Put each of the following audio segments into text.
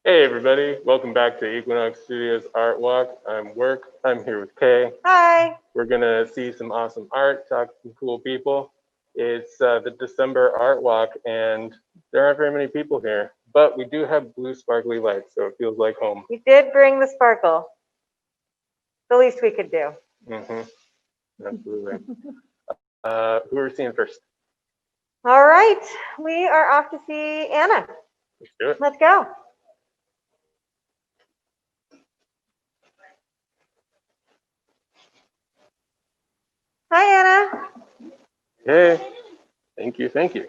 Hey everybody, welcome back to Equinox Studios Art Walk. I'm here with Kay. Hi. We're gonna see some awesome art, talk to some cool people. It's the December Art Walk and there aren't very many people here, but we do have blue sparkly lights, so it feels like home. You did bring the sparkle. The least we could do. Absolutely. Who are we seeing first? All right. We are off to see Anna. Let's do it. Let's go. Hi, Anna. Hey, thank you, thank you.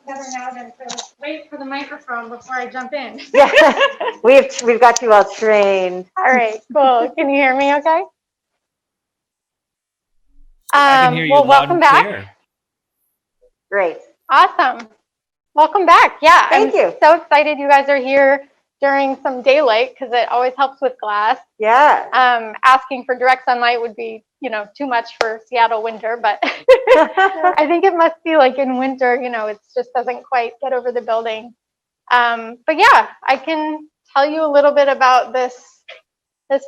Better now than to wait for the microphone before I jump in. Yeah, we've got you all trained. All right, cool. Can you hear me okay? I can hear you Well, loud welcome and back. clear. Great. Awesome. Welcome back. Yeah, Thank you. So excited you guys are here during some daylight because it always helps with glass. Yeah. Asking for direct sunlight would be, too much for Seattle winter, but I think it must be like in winter, it just doesn't quite get over the building. But yeah, I can tell you a little bit about this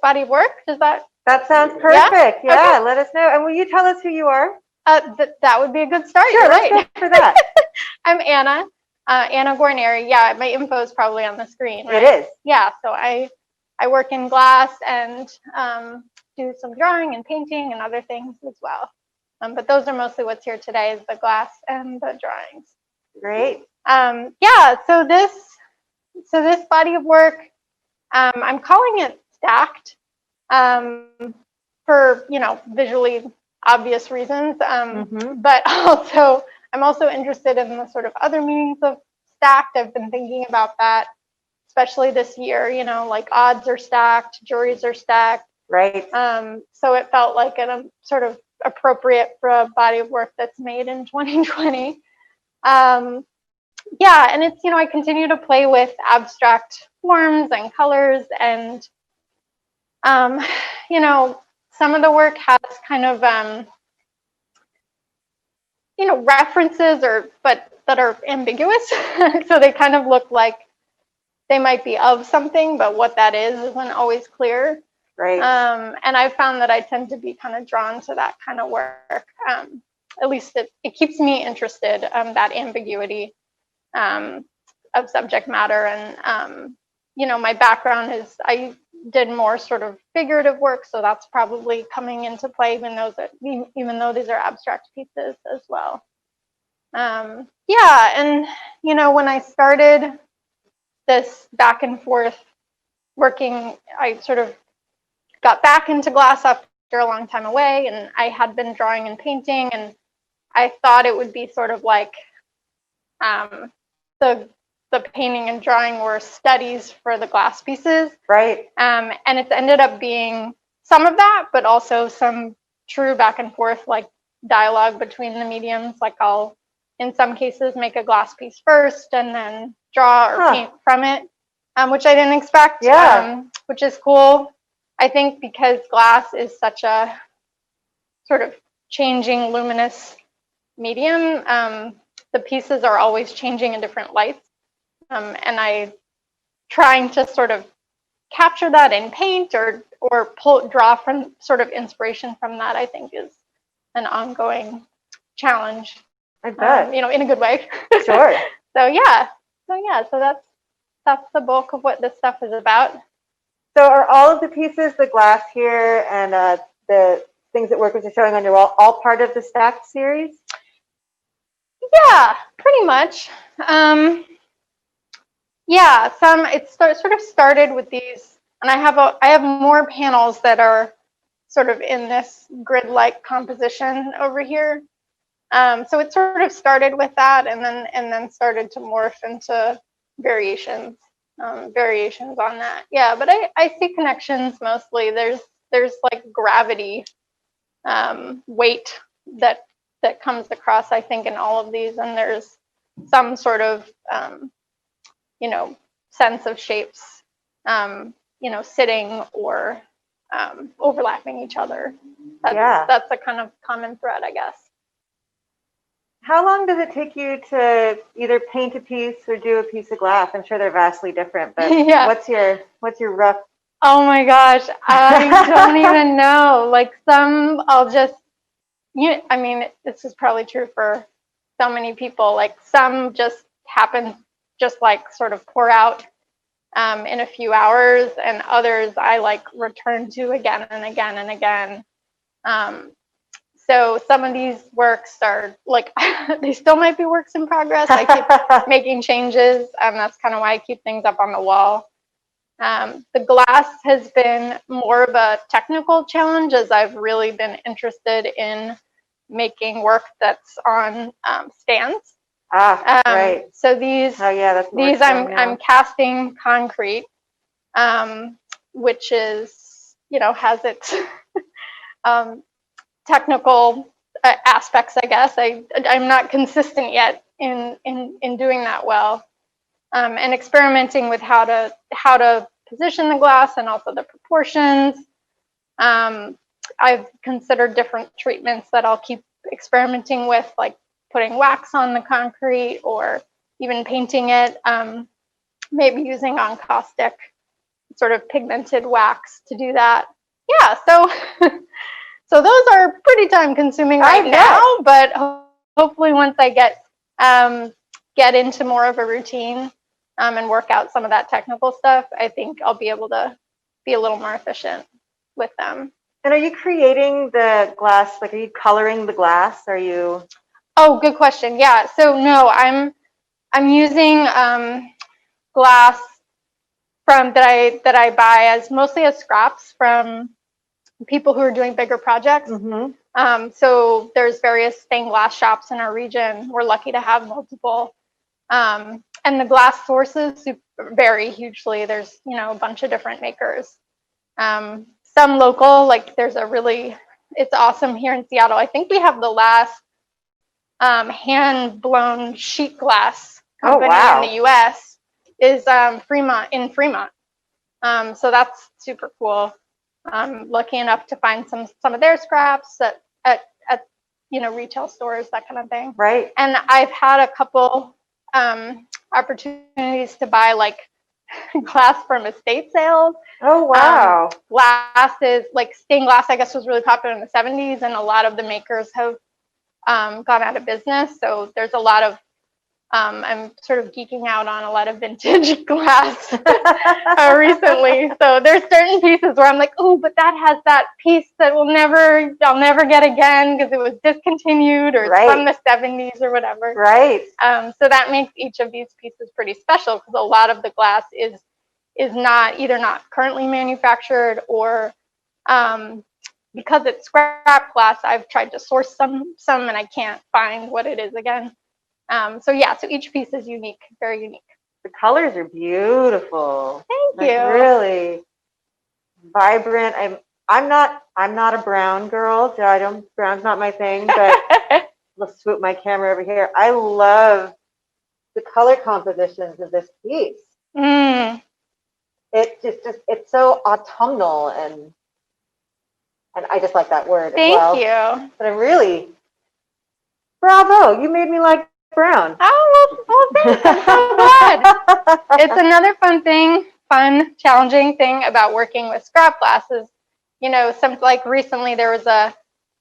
body of work. Does that? That sounds perfect. Yeah. Okay. Let us know. And will you tell us who you are? That would be a good start. Sure. You're Let's right. go for that. I'm Anna. Anna Guarneri. Yeah, my info is probably on the screen. Right? It is. Yeah. So I work in glass and do some drawing and painting and other things as well. But those are mostly what's here today is the glass and the drawings. Great. Yeah. So this body of work, I'm calling it stacked for visually obvious reasons, but also I'm also interested in the sort of other meanings of stacked. I've been thinking about that, especially this year. Like odds are stacked, juries are stacked. Right. So it felt like a sort of appropriate for a body of work that's made in 2020. Yeah, and it's I continue to play with abstract forms and colors, and some of the work has kind of references but that are ambiguous. So they kind of look like they might be of something, but what that is isn't always clear. Right. And I found that I tend to be kind of drawn to that kind of work. At least it keeps me interested, that ambiguity of subject matter. And my background is I did more sort of figurative work, so that's probably coming into play, even though these are abstract pieces as well. Yeah, and when I started this back and forth working, I sort of got back into glass after a long time away, and I had been drawing and painting, and I thought it would be sort of like the painting and drawing were studies for the glass pieces. Right. And it's ended up being some of that, but also some true back and forth, like dialogue between the mediums. Like I'll, in some cases, make a glass piece first and then draw or paint from it, which I didn't expect, which is cool. I think because glass is such a sort of changing, luminous medium, the pieces are always changing in different lights. And I trying to sort of capture that in paint or draw from sort of inspiration from that, I think is an ongoing challenge. I bet. In a good way. Sure. So that's the bulk of what this stuff is about. So are all of the pieces, the glass here and the things that workers are showing on your wall, all part of the stacked series? Yeah, pretty much. Yeah, sort of started with these, and I have more panels that are sort of in this grid-like composition over here. So it sort of started with that, and then started to morph into variations on that. Yeah, but I see connections mostly. There's like gravity, weight that comes across, I think, in all of these, and there's some sort of sense of shapes, sitting or overlapping each other. That's a kind of common thread, I guess. How long does it take you to either paint a piece or do a piece of glass? I'm sure they're vastly different, but Yeah. what's your rough? Oh my gosh, I don't even know. Like some, I'll just, I mean, this is probably true for so many people. Like some just happen, just like sort of pour out in a few hours, and others I like return to again and again and again. So some of these works are like, they still might be works in progress. I keep making changes, and that's kind of why I keep things up on the wall. The glass has been more of a technical challenge, as I've really been interested in making work that's on stands. Right. So these, Oh yeah, that's these I'm casting concrete, which is, has its technical aspects, I guess. I'm not consistent yet in doing that well. And experimenting with how to position the glass and also the proportions. I've considered different treatments that I'll keep experimenting with, like putting wax on the concrete or even painting it, maybe using encaustic, sort of pigmented wax to do that. Yeah, so so those are pretty time consuming right now, but hopefully once I get into more of a routine, and work out some of that technical stuff, I think I'll be able to be a little more efficient with them. And are you creating the glass? Like, are you coloring the glass? Are you? Oh, good question. Yeah. So no, I'm using glass that I buy as mostly as scraps from people who are doing bigger projects. Mm-hmm. So there's various stained glass shops in our region. We're lucky to have multiple. And the glass sources vary hugely. There's, a bunch of different makers. Some local, like it's awesome here in Seattle. I think we have the last hand-blown sheet glass company in the U.S. is Fremont. So that's super cool. I'm lucky enough to find some of their scraps at retail stores, that kind of thing. Right. And I've had a couple opportunities to buy like glass from estate sales. Oh wow. Glass is like stained glass, I guess, was really popular in the 70s, and a lot of the makers have gone out of business. So there's a lot of I'm sort of geeking out on a lot of vintage glass recently. So there's certain pieces where I'm like, oh, but that has that piece that I'll never get again because it was discontinued or it's from the 70s or whatever. Right. So that makes each of these pieces pretty special because a lot of the glass is not currently manufactured or because it's scrap glass, I've tried to source some and I can't find what it is again. So each piece is unique, very unique. The colors are beautiful. Thank you. Really vibrant. I'm not a brown girl. Brown's not my thing, but let's swoop my camera over here. I love the color compositions of this piece. It's so autumnal and I just like that word as well. Thank you. But bravo, you made me like brown. Oh, well, thanks. I'm so glad. It's another fun, challenging thing about working with scrap glasses. Recently there was a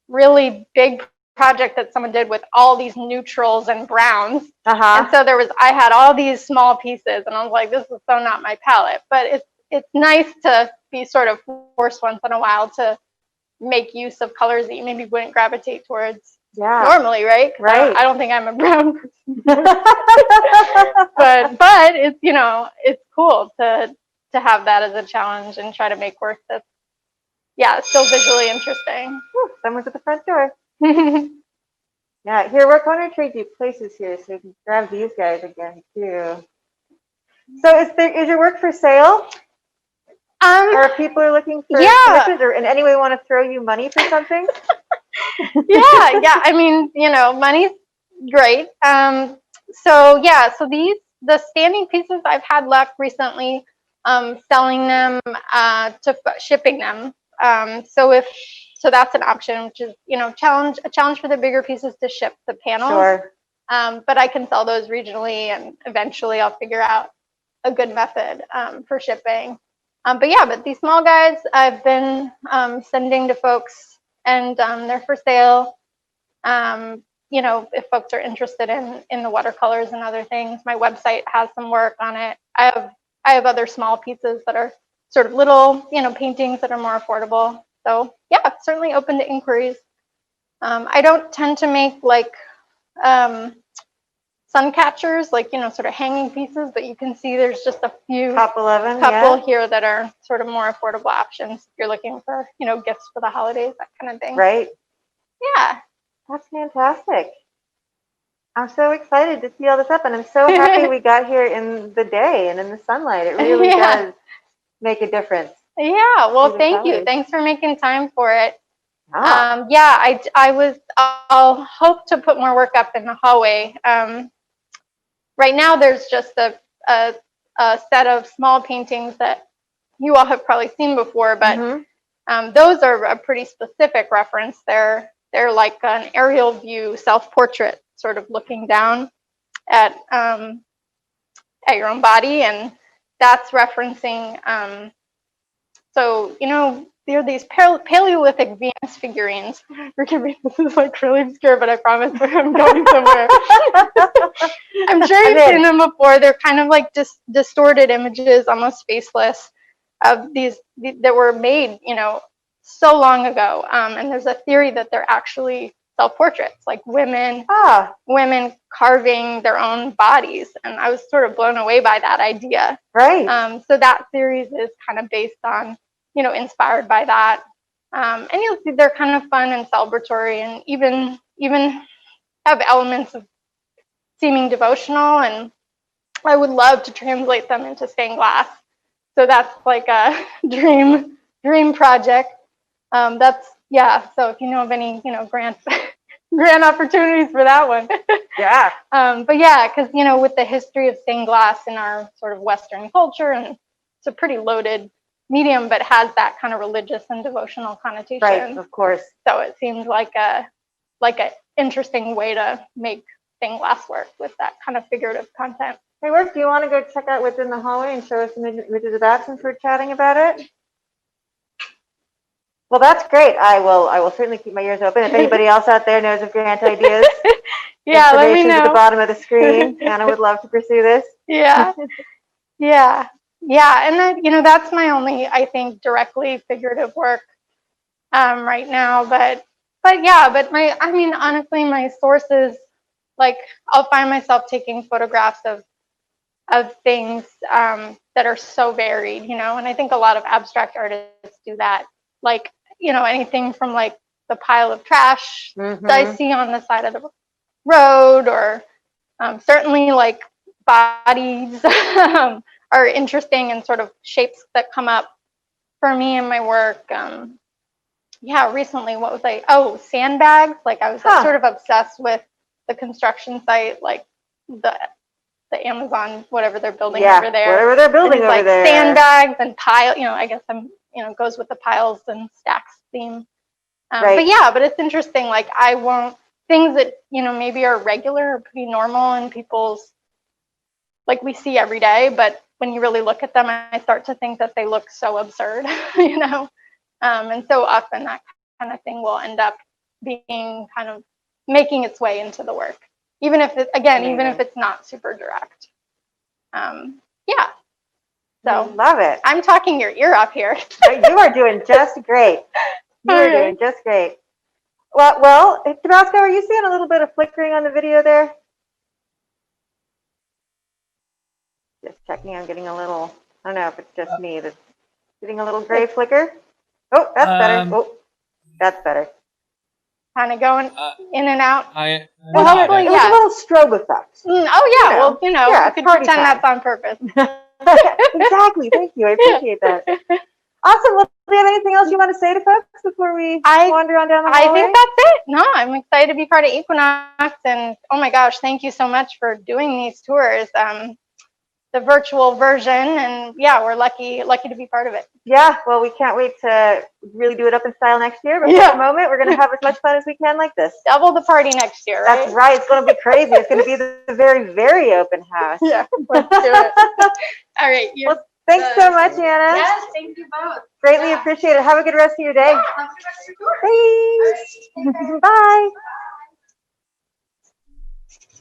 really big project that someone did with all these neutrals and browns. And so I had all these small pieces and I was like, this is so not my palette. But it's nice to be sort of forced once in a while to make use of colors that you maybe wouldn't gravitate towards normally, right? Right. I don't think I'm a brown person. but it's it's cool to have that as a challenge and try to make work that's still visually interesting. Whew, someone's at the front door. Yeah, here we're going to trade you places here so you can grab these guys again too. So is your work for sale? Or if people are looking for commissions or in any way want to throw you money for something? yeah. I mean, money's great. So the standing pieces, I've had luck recently selling them to shipping them. So that's an option, which is a challenge for the bigger pieces to ship the panels. Sure. But I can sell those regionally, and eventually I'll figure out a good method for shipping. But these small guys I've been sending to folks, and they're for sale. If folks are interested in the watercolors and other things, my website has some work on it. I have other small pieces that are sort of little, paintings that are more affordable. So yeah, certainly open to inquiries. I don't tend to make like sun catchers, like, sort of hanging pieces, but you can see there's just a few Couple here that are sort of more affordable options if you're looking for, gifts for the holidays, that kind of thing. Right. Yeah. That's fantastic. I'm so excited to see all this up, and I'm so happy we got here in the day and in the sunlight. It really does make a difference. Yeah. Well, thank you. colors. Thanks for making time for it. Ah, I'll hope to put more work up in the hallway. Right now, there's just a set of small paintings that you all have probably seen before, but those are a pretty specific reference. They're like an aerial view self-portrait, sort of looking down at your own body, and that's referencing. There are these Paleolithic Venus figurines. Forgive me, this is like really obscure, but I promise I'm going somewhere. I'm sure you've seen them before. They're kind of like just distorted images, almost faceless, of these that were made, so long ago. And there's a theory that they're actually self-portraits, like women carving their own bodies. And I was sort of blown away by that idea. right. So that series is kind of based on, inspired by that. And you'll see they're kind of fun and celebratory, and even have elements of seeming devotional. And I would love to translate them into stained glass. So that's like a dream project. So if you know of any, grant opportunities for that one. Yeah. Because, with the history of stained glass in our sort of Western culture, and it's a pretty loaded medium, but has that kind of religious and devotional connotation. Right, of course. So it seems like a interesting way to make stained glass work with that kind of figurative content. Hey, Work, do you want to go check out what's in the hallway and show us some images of that since we're chatting about it? Well, that's great. I will certainly keep my ears open. If anybody else out there knows of grant ideas, Yeah, let me information's at the know. bottom of the screen. Anna would love to pursue this. Yeah. And then, that's my only, I think, directly figurative work right now. But honestly, my sources, like, I'll find myself taking photographs of things that are so varied, and I think a lot of abstract artists do that. Like, anything from like the pile of trash that I see on the side of the road, or certainly like bodies are interesting, and sort of shapes that come up for me in my work. Recently, what was sandbags? Like, I was sort of obsessed with the construction site, like the Amazon, whatever they're building over there. Whatever they're building over like there. Sandbags and pile, I guess goes with the piles and stacks theme. Right. But it's interesting. Like, I won't, things that, maybe are regular or pretty normal in people's, like, we see every day, but when you really look at them, I start to think that they look so absurd, and so often that kind of thing will end up being kind of making its way into the work. Even if it's not super direct. So love it. I'm talking your ear off here. You are doing just great. You are doing just great. Well, Tabasco, are you seeing a little bit of flickering on the video there? Just checking. I'm getting a little, I don't know if it's just me that's getting a little gray flicker. Oh, that's better. Oh, that's better. Kind of going in and out. It was a little strobe effect. You could pretend that's on purpose. Exactly. Thank you. I appreciate that. Awesome. Well, do you have anything else you want to say to folks before we wander on down the hallway? I think that's it. No, I'm excited to be part of Equinox, and oh my gosh, thank you so much for doing these tours. the virtual version, and yeah, we're lucky to be part of it. Yeah, well, we can't wait to really do it up in style next year. But Yeah. for the moment, we're going to have as much fun as we can like this. Double the party next year, right? That's right. It's going to be crazy. It's going to be the very, very open house. Yeah, let's do it. All right. Well, thanks so much, Anna. Yes, thank you both. Greatly appreciate it. Have a good rest of your day. Have a good rest of your tour. Thanks. Bye.